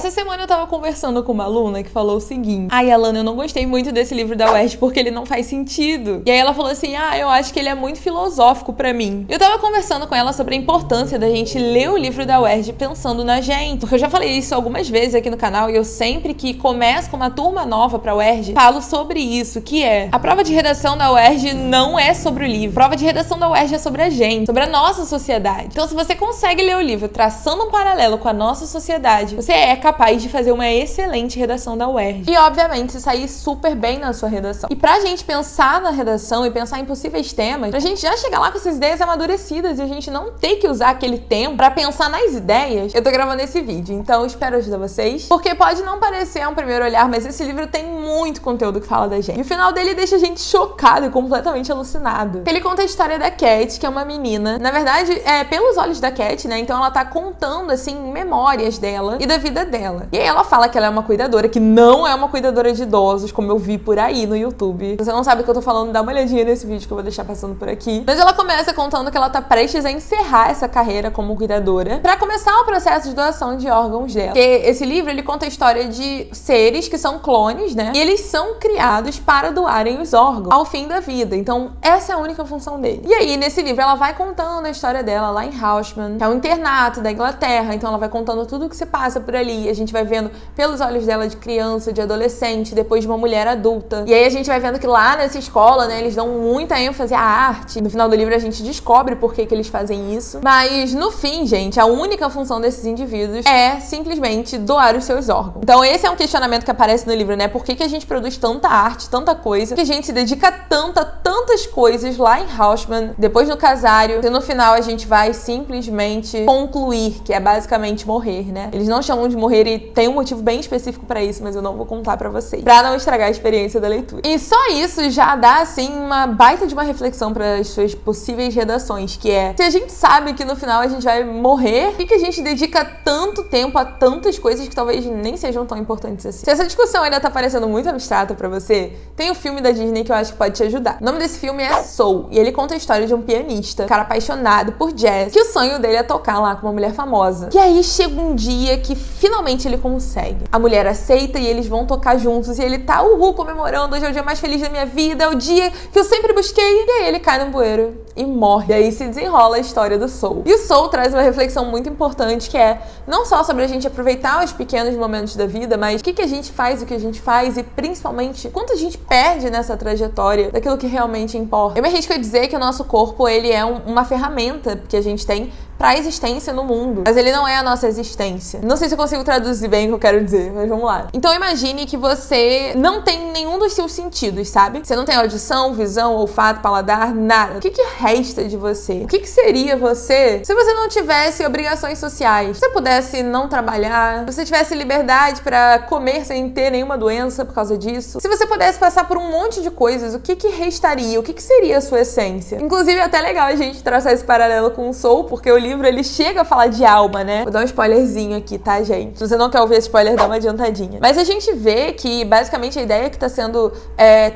Essa semana eu tava conversando com uma aluna que falou o seguinte: ai, Alana, eu não gostei muito desse livro da UERJ porque ele não faz sentido. E aí ela falou assim: eu acho que ele é muito filosófico pra mim. Eu tava conversando com ela sobre a importância da gente ler o livro da UERJ pensando na gente. Porque eu já falei isso algumas vezes aqui no canal e eu sempre que começo com uma turma nova pra UERJ, falo sobre isso, que é: a prova de redação da UERJ não é sobre o livro. A prova de redação da UERJ é sobre a gente, sobre a nossa sociedade. Então, se você consegue ler o livro traçando um paralelo com a nossa sociedade, você é capaz de fazer uma excelente redação da UERJ. E, obviamente, se sair super bem na sua redação. E pra gente pensar na redação e pensar em possíveis temas, pra gente já chegar lá com essas ideias amadurecidas e a gente não ter que usar aquele tempo pra pensar nas ideias, eu tô gravando esse vídeo. Então, eu espero ajudar vocês. Porque pode não parecer a um primeiro olhar, mas esse livro tem muito conteúdo que fala da gente. E o final dele deixa a gente chocado e completamente alucinado. Ele conta a história da Cat, que é uma menina. Na verdade, é pelos olhos da Cat, né? Então ela tá contando, assim, memórias dela e da vida dela. E aí ela fala que ela é uma cuidadora, que não é uma cuidadora de idosos, como eu vi por aí no YouTube. Se você não sabe o que eu tô falando, dá uma olhadinha nesse vídeo que eu vou deixar passando por aqui. Mas ela começa contando que ela tá prestes a encerrar essa carreira como cuidadora pra começar o processo de doação de órgãos dela. Porque esse livro, ele conta a história de seres que são clones, né? E eles são criados para doarem os órgãos ao fim da vida. Então, essa é a única função dele. E aí, nesse livro, ela vai contando a história dela lá em Haussmann, que é um internato da Inglaterra. Então, ela vai contando tudo o que se passa por ali. A gente vai vendo pelos olhos dela de criança, de adolescente, depois de uma mulher adulta. E aí, a gente vai vendo que lá nessa escola, né, eles dão muita ênfase à arte. No final do livro, a gente descobre por que eles fazem isso. Mas, no fim, gente, a única função desses indivíduos é simplesmente doar os seus órgãos. Então, esse é um questionamento que aparece no livro, né? Por que a gente produz tanta arte, tanta coisa, que a gente se dedica a tantas coisas lá em Haussmann, depois no casário, e no final a gente vai simplesmente concluir, que é basicamente morrer, né? Eles não chamam de morrer e tem um motivo bem específico pra isso, mas eu não vou contar pra vocês, pra não estragar a experiência da leitura. E só isso já dá, assim, uma baita de uma reflexão para as suas possíveis redações, que é: se a gente sabe que no final a gente vai morrer, por que a gente dedica tanto tempo a tantas coisas que talvez nem sejam tão importantes assim? Se essa discussão ainda tá parecendo muito abstrata pra você, tem um filme da Disney que eu acho que pode te ajudar. O nome desse filme é Soul, e ele conta a história de um pianista, um cara apaixonado por jazz, que o sonho dele é tocar lá com uma mulher famosa. E aí chega um dia que finalmente ele consegue. A mulher aceita e eles vão tocar juntos, e ele tá comemorando: hoje é o dia mais feliz da minha vida, é o dia que eu sempre busquei. E aí ele cai no bueiro e morre. E aí se desenrola a história do Soul. E o Soul traz uma reflexão muito importante, que é não só sobre a gente aproveitar os pequenos momentos da vida, mas o que a gente faz, o que a gente faz, e principalmente quanto a gente perde nessa trajetória daquilo que realmente importa. Eu me arrisco a dizer que o nosso corpo, ele é uma ferramenta que a gente tem pra existência no mundo, mas ele não é a nossa existência. Não sei se eu consigo traduzir bem o que eu quero dizer, mas vamos lá. Então imagine que você não tem nenhum dos seus sentidos, sabe? Você não tem audição, visão, olfato, paladar, nada. O que resta de você? O que seria você se você não tivesse obrigações sociais? Se você pudesse não trabalhar, se você tivesse liberdade pra comer sem ter nenhuma doença por causa disso, se você pudesse passar por um monte de coisas, o que restaria? O que seria a sua essência? Inclusive, é até legal a gente traçar esse paralelo com o Soul, porque o livro, ele chega a falar de alma, né? Vou dar um spoilerzinho aqui, tá, gente? Se você não quer ouvir esse spoiler, dá uma adiantadinha. Mas a gente vê que, basicamente, a ideia que tá sendo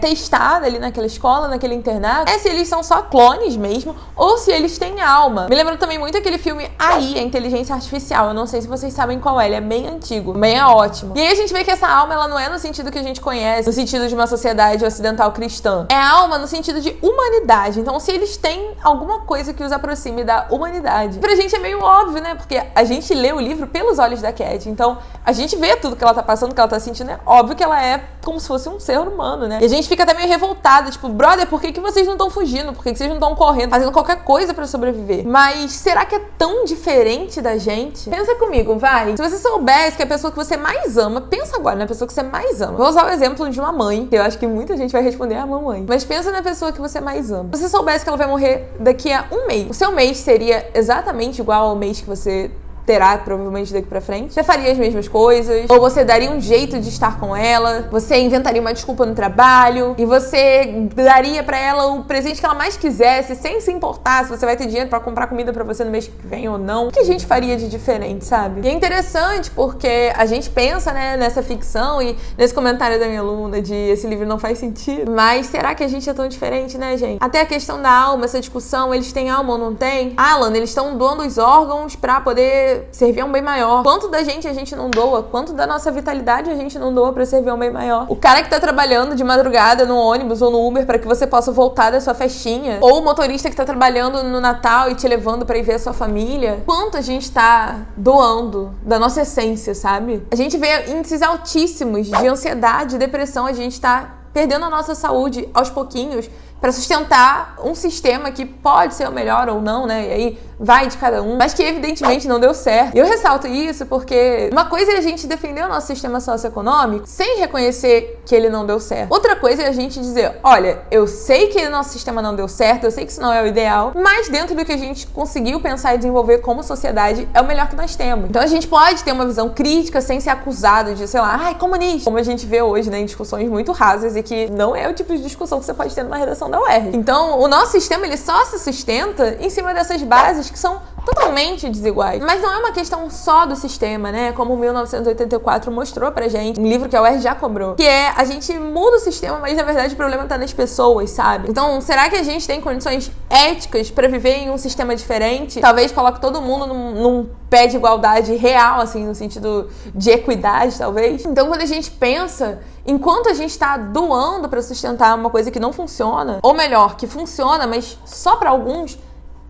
testada ali naquela escola, naquele internato, é se eles são só clones mesmo, ou se eles têm alma. Me lembra também muito aquele filme AI, a Inteligência Artificial. Eu não sei se vocês sabem qual é, ele é bem antigo, bem é ótimo. E aí a gente vê que essa alma, ela não é no sentido que a gente conhece, no sentido de uma sociedade ocidental cristã. É alma no sentido de humanidade. Então, se eles têm alguma coisa que os aproxime da humanidade, pra gente é meio óbvio, né? Porque a gente lê o livro pelos olhos da Cat. Então, a gente vê tudo que ela tá passando, que ela tá sentindo. É óbvio que ela é como se fosse um ser humano, né? E a gente fica até meio revoltada. Tipo, brother, por que vocês não estão fugindo? Por que vocês não estão correndo? Fazendo qualquer coisa pra sobreviver? Mas será que é tão diferente da gente? Pensa comigo, vai. Se você soubesse que a pessoa que você mais ama, pensa agora na pessoa que você mais ama. Vou usar o exemplo de uma mãe, que eu acho que muita gente vai responder a mamãe. Mas pensa na pessoa que você mais ama. Se você soubesse que ela vai morrer daqui a um mês, o seu mês seria exatamente igual ao mês que você terá provavelmente daqui pra frente. Você faria as mesmas coisas, ou você daria um jeito de estar com ela, você inventaria uma desculpa no trabalho e você daria pra ela o presente que ela mais quisesse, sem se importar se você vai ter dinheiro pra comprar comida pra você no mês que vem ou não. O que a gente faria de diferente, sabe? E é interessante porque a gente pensa, né, nessa ficção e nesse comentário da minha aluna de esse livro não faz sentido, mas será que a gente é tão diferente, né, gente? Até a questão da alma, essa discussão, eles têm alma ou não têm? Alan, eles estão doando os órgãos pra poder poder servir a um bem maior. Quanto da gente a gente não doa? Quanto da nossa vitalidade a gente não doa pra servir a um bem maior? O cara que tá trabalhando de madrugada no ônibus ou no Uber para que você possa voltar da sua festinha, ou o motorista que tá trabalhando no Natal e te levando para ir ver a sua família, quanto a gente tá doando da nossa essência, sabe? A gente vê índices altíssimos de ansiedade e depressão, a gente tá perdendo a nossa saúde aos pouquinhos para sustentar um sistema que pode ser o melhor ou não, né? E aí vai de cada um, mas que evidentemente não deu certo. E eu ressalto isso porque uma coisa é a gente defender o nosso sistema socioeconômico sem reconhecer que ele não deu certo. Outra coisa é a gente dizer, olha, eu sei que o nosso sistema não deu certo, eu sei que isso não é o ideal, mas dentro do que a gente conseguiu pensar e desenvolver como sociedade, é o melhor que nós temos. Então a gente pode ter uma visão crítica sem ser acusado de, sei lá, ai, comunista, como a gente vê hoje, né, em discussões muito rasas e que não é o tipo de discussão que você pode ter numa redação da UERJ. Então, o nosso sistema, ele só se sustenta em cima dessas bases que são totalmente desiguais. Mas não é uma questão só do sistema, né? Como 1984 mostrou pra gente, um livro que a UERJ já cobrou, que é, a gente muda o sistema, mas na verdade o problema tá nas pessoas, sabe? Então, será que a gente tem condições éticas pra viver em um sistema diferente? Talvez coloque todo mundo num pé de igualdade real, assim, no sentido de equidade, talvez. Então, quando a gente pensa, enquanto a gente tá doando pra sustentar uma coisa que não funciona, ou melhor, que funciona, mas só pra alguns,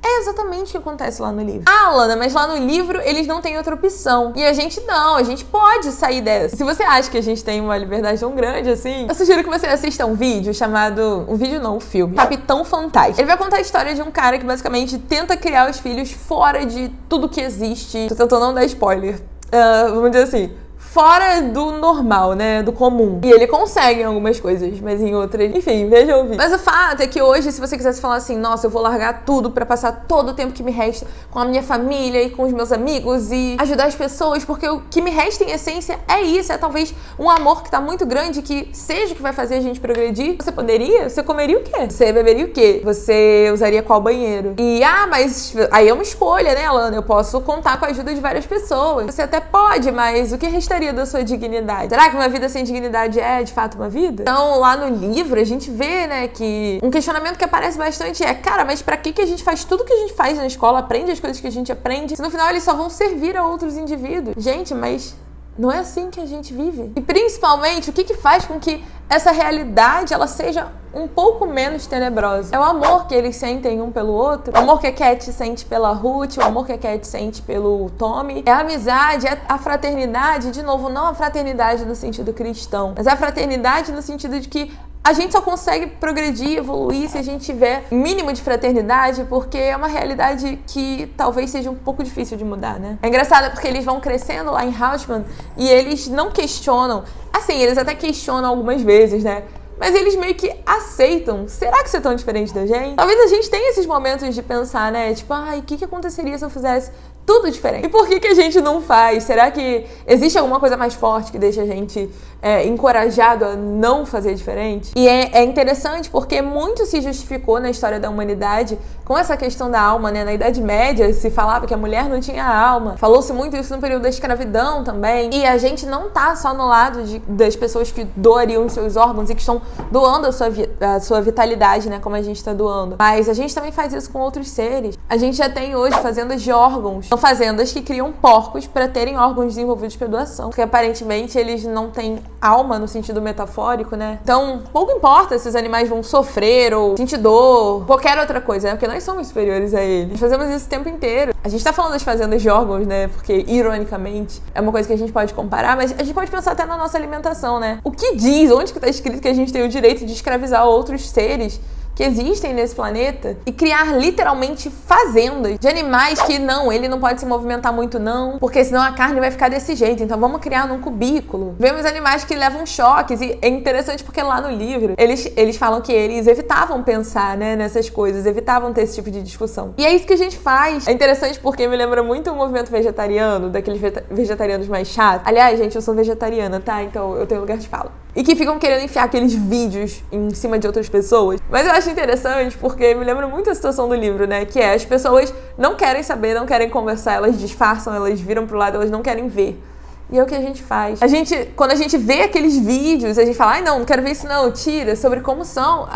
é exatamente o que acontece lá no livro. Ah, Lana, mas lá no livro eles não têm outra opção. E a gente não, a gente pode sair dessa. Se você acha que a gente tem uma liberdade tão grande assim, eu sugiro que você assista um vídeo chamado... Um vídeo não, um filme. Capitão Fantástico. Ele vai contar a história de um cara que basicamente tenta criar os filhos fora de tudo que existe. Tô tentando não dar spoiler. Vamos dizer assim... fora do normal, né? Do comum. E ele consegue em algumas coisas, mas em outras... Enfim, veja ouvir. Mas o fato é que hoje, se você quisesse falar assim, nossa, eu vou largar tudo pra passar todo o tempo que me resta com a minha família e com os meus amigos e ajudar as pessoas, porque o que me resta em essência é isso, é talvez um amor que tá muito grande, que seja o que vai fazer a gente progredir. Você poderia? Você comeria o quê? Você beberia o quê? Você usaria qual banheiro? E, mas aí é uma escolha, né, Alana? Eu posso contar com a ajuda de várias pessoas. Você até pode, mas o que restaria da sua dignidade? Será que uma vida sem dignidade é, de fato, uma vida? Então, lá no livro, a gente vê, né, que um questionamento que aparece bastante é, cara, mas pra que a gente faz tudo que a gente faz na escola, aprende as coisas que a gente aprende, se no final eles só vão servir a outros indivíduos? Gente, mas não é assim que a gente vive. E principalmente, o que faz com que essa realidade, ela seja um pouco menos tenebrosa? É o amor que eles sentem um pelo outro, o amor que a Cat sente pela Ruth, o amor que a Cat sente pelo Tommy, é a amizade, é a fraternidade, de novo, não a fraternidade no sentido cristão, mas a fraternidade no sentido de que a gente só consegue progredir, evoluir se a gente tiver mínimo de fraternidade, porque é uma realidade que talvez seja um pouco difícil de mudar, né? É engraçado porque eles vão crescendo lá em Haussmann e eles não questionam, assim, eles até questionam algumas vezes, né? Mas eles meio que aceitam. Será que você é tão diferente da gente? Talvez a gente tenha esses momentos de pensar, né? Tipo, o que aconteceria se eu fizesse tudo diferente? E por que a gente não faz? Será que existe alguma coisa mais forte que deixa a gente encorajado a não fazer diferente? E é interessante porque muito se justificou na história da humanidade com essa questão da alma, né? Na Idade Média se falava que a mulher não tinha alma. Falou-se muito isso no período da escravidão também. E a gente não tá só no lado das pessoas que doariam os seus órgãos e que estão doando a sua vitalidade, né? Como a gente tá doando. Mas a gente também faz isso com outros seres. A gente já tem hoje fazendas de órgãos. São fazendas que criam porcos para terem órgãos desenvolvidos para doação. Porque aparentemente eles não têm alma no sentido metafórico, né? Então, pouco importa se os animais vão sofrer ou sentir dor, qualquer outra coisa, né? Porque nós somos superiores a eles. Nós fazemos isso o tempo inteiro. A gente tá falando das fazendas de órgãos, né? Porque, ironicamente, é uma coisa que a gente pode comparar, mas a gente pode pensar até na nossa alimentação, né? O que diz, onde que tá escrito que a gente tem o direito de escravizar outros seres que existem nesse planeta e criar literalmente fazendas de animais que ele não pode se movimentar muito não, porque senão a carne vai ficar desse jeito, então vamos criar num cubículo. Vemos animais que levam choques e é interessante porque lá no livro eles falam que eles evitavam pensar, né, nessas coisas, evitavam ter esse tipo de discussão. E é isso que a gente faz. É interessante porque me lembra muito o movimento vegetariano, daqueles vegetarianos mais chatos. Aliás, gente, eu sou vegetariana, tá? Então eu tenho lugar de fala. E que ficam querendo enfiar aqueles vídeos em cima de outras pessoas. Mas eu acho interessante porque me lembra muito a situação do livro, né? Que é, as pessoas não querem saber, não querem conversar, elas disfarçam, elas viram pro lado, elas não querem ver. E é o que a gente faz. Quando a gente vê aqueles vídeos, a gente fala, ai não quero ver isso não, tira, sobre como são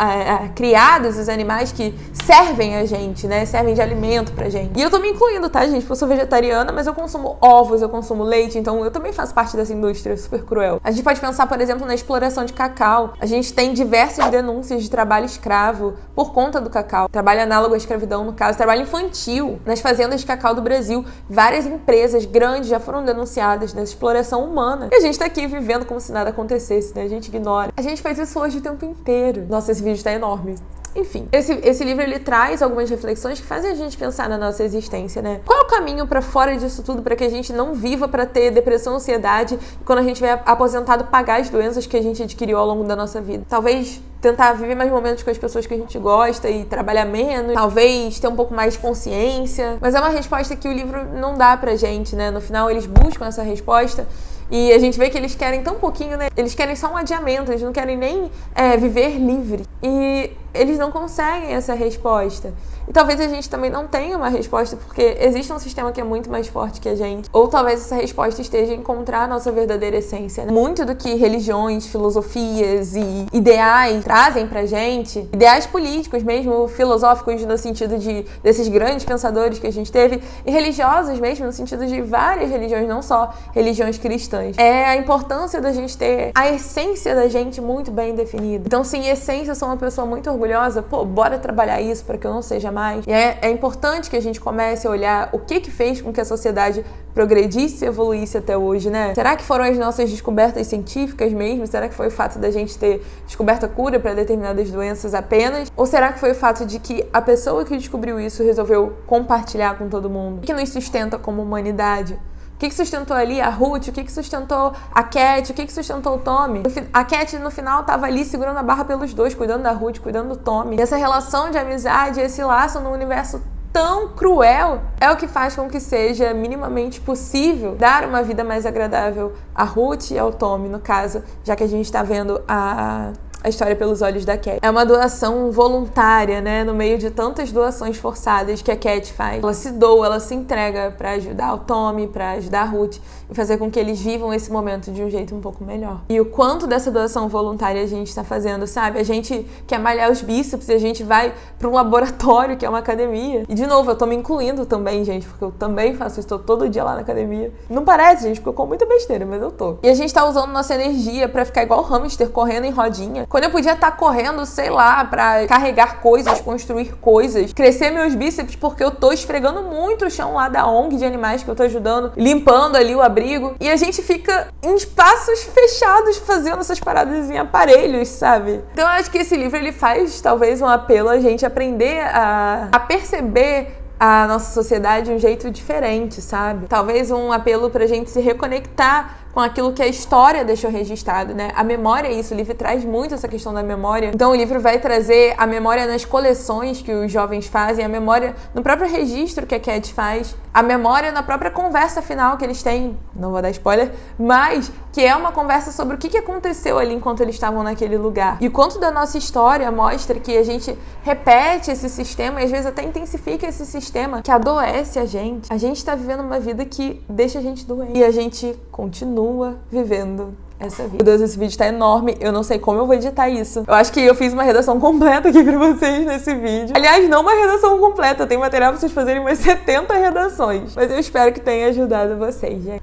criados os animais que servem a gente, né? Servem de alimento pra gente. E eu tô me incluindo, tá, gente? Porque eu sou vegetariana, mas eu consumo ovos, eu consumo leite, então eu também faço parte dessa indústria super cruel. A gente pode pensar, por exemplo, na exploração de cacau. A gente tem diversas denúncias de trabalho escravo por conta do cacau. Trabalho análogo à escravidão, no caso, trabalho infantil nas fazendas de cacau do Brasil. Várias empresas grandes já foram denunciadas nessa exploração humana. E a gente tá aqui vivendo como se nada acontecesse, né? A gente ignora. A gente faz isso hoje o tempo inteiro. Nossa, esse vídeo tá enorme. Enfim, esse livro ele traz algumas reflexões que fazem a gente pensar na nossa existência, né? Qual é o caminho pra fora disso tudo para que a gente não viva pra ter depressão, ansiedade e quando a gente vai aposentado pagar as doenças que a gente adquiriu ao longo da nossa vida? Talvez tentar viver mais momentos com as pessoas que a gente gosta e trabalhar menos, talvez ter um pouco mais de consciência, mas é uma resposta que o livro não dá pra gente, né? No final eles buscam essa resposta e a gente vê que eles querem tão pouquinho, né? Eles querem só um adiamento, eles não querem nem viver livre. E eles não conseguem essa resposta. E talvez a gente também não tenha uma resposta, porque existe um sistema que é muito mais forte que a gente. Ou talvez essa resposta esteja em encontrar a nossa verdadeira essência, né? Muito do que religiões, filosofias e ideais trazem pra gente, ideais políticos mesmo, filosóficos no sentido desses grandes pensadores que a gente teve, e religiosos mesmo, no sentido de várias religiões, não só religiões cristãs. É a importância da gente ter a essência da gente muito bem definida. Então, sim, essência, eu sou uma pessoa muito orgulhosa, bora trabalhar isso para que eu não seja mais. E é importante que a gente comece a olhar o que fez com que a sociedade progredisse e evoluísse até hoje, né? Será que foram as nossas descobertas científicas mesmo? Será que foi o fato da gente ter descoberto a cura para determinadas doenças apenas? Ou será que foi o fato de que a pessoa que descobriu isso resolveu compartilhar com todo mundo? O que nos sustenta como humanidade? O que sustentou ali a Ruth? O que sustentou a Cat? O que sustentou o Tommy? A Cat, no final, tava ali segurando a barra pelos dois, cuidando da Ruth, cuidando do Tommy. E essa relação de amizade, esse laço no universo tão cruel, é o que faz com que seja minimamente possível dar uma vida mais agradável à Ruth e ao Tommy, no caso, já que a gente tá vendo a história pelos olhos da Cat. É uma doação voluntária, né? No meio de tantas doações forçadas que a Cat faz. Ela se doa, ela se entrega pra ajudar o Tommy, pra ajudar a Ruth e fazer com que eles vivam esse momento de um jeito um pouco melhor. E o quanto dessa doação voluntária a gente tá fazendo, sabe? A gente quer malhar os bíceps e a gente vai pra um laboratório, que é uma academia. E, de novo, eu tô me incluindo também, gente, porque eu também faço isso, tô todo dia lá na academia. Não parece, gente, porque eu como muita besteira, mas eu tô. E a gente tá usando nossa energia pra ficar igual hamster, correndo em rodinha, quando eu podia estar correndo, sei lá, pra carregar coisas, construir coisas, crescer meus bíceps, porque eu tô esfregando muito o chão lá da ONG de animais que eu tô ajudando, limpando ali o abrigo. E a gente fica em espaços fechados fazendo essas paradas em aparelhos, sabe? Então eu acho que esse livro, ele faz talvez um apelo a gente aprender a perceber a nossa sociedade de um jeito diferente, sabe? Talvez um apelo pra gente se reconectar com aquilo que a história deixou registrado, né? A memória é isso, o livro traz muito essa questão da memória. Então o livro vai trazer a memória nas coleções que os jovens fazem, a memória no próprio registro que a Cat faz, a memória na própria conversa final que eles têm, não vou dar spoiler, mas que é uma conversa sobre o que aconteceu ali enquanto eles estavam naquele lugar. E o quanto da nossa história mostra que a gente repete esse sistema e às vezes até intensifica esse sistema que adoece a gente. A gente tá vivendo uma vida que deixa a gente doente e a gente continua vivendo essa vida. Meu Deus, esse vídeo tá enorme, eu não sei como eu vou editar isso. Eu acho que eu fiz uma redação completa aqui pra vocês nesse vídeo. Aliás, não uma redação completa, tem material pra vocês fazerem umas 70 redações. Mas eu espero que tenha ajudado vocês, gente.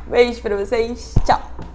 Beijo pra vocês, tchau!